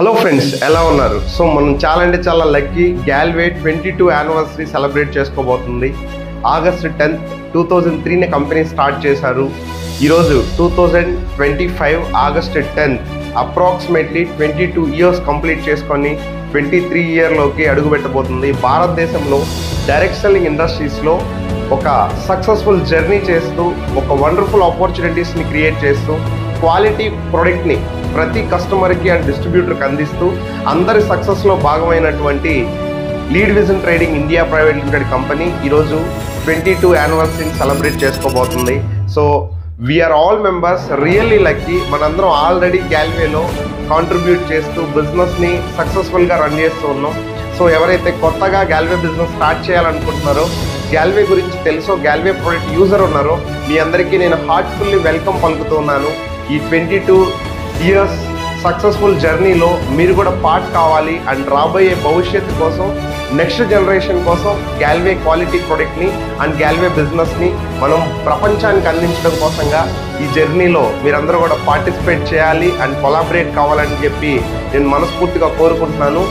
Hello friends, ఎలా ఉన్నారు? So మనం చాలా అంటే చాలా లక్కీ. గ్యాల్వే 22 యానివర్సరీ సెలబ్రేట్ చేసుకోబోతుంది. ఆగస్ట్ 10th 2003 కంపెనీ స్టార్ట్ చేశారు. ఈరోజు 2025 August 10th approximately 22 years complete చేసుకొని 23 ఇయర్లోకి అడుగుపెట్టబోతుంది. భారతదేశంలో డైరెక్ట్ సెల్లింగ్ ఇండస్ట్రీస్లో ఒక సక్సెస్ఫుల్ జర్నీ చేస్తూ, ఒక వండర్ఫుల్ ఆపర్చునిటీస్ని క్రియేట్ చేస్తూ, క్వాలిటీ ప్రోడక్ట్ని ప్రతి కస్టమర్కి అండ్ డిస్ట్రిబ్యూటర్కి అందిస్తూ అందరి సక్సెస్లో భాగమైనటువంటి Lead Vision Trading India Private Limited company ఈరోజు 22 యానివర్సరీని సెలబ్రేట్ చేసుకోబోతుంది. So we are all members really lucky. మనందరం ఆల్రెడీ గ్యాల్వేలో కాంట్రిబ్యూట్ చేస్తూ బిజినెస్ని సక్సెస్ఫుల్గా రన్ చేస్తూ ఉన్నాం. సో ఎవరైతే కొత్తగా గ్యాల్వే బిజినెస్ స్టార్ట్ చేయాలనుకుంటున్నారో, గ్యాల్వే గురించి తెలుసో, గ్యాల్వే ప్రోడక్ట్ యూజర్ ఉన్నారో, మీ అందరికీ నేను హార్ట్ఫుల్లీ వెల్కమ్ పలుకుతున్నాను. ఈ 22 ఇయర్స్ సక్సెస్ఫుల్ జర్నీలో మీరు కూడా పార్ట్ కావాలి అండ్ రాబోయే భవిష్యత్తు కోసం, నెక్స్ట్ జనరేషన్ కోసం గ్యాల్వే క్వాలిటీ ప్రోడక్ట్ని అండ్ గ్యాల్వే బిజినెస్ని మనం ప్రపంచానికి అందించడం కోసంగా ఈ జర్నీలో మీరందరూ కూడా పార్టిసిపేట్ చేయాలి అండ్ కొలాబరేట్ కావాలని చెప్పి నేను మనస్ఫూర్తిగా కోరుకుంటున్నాను.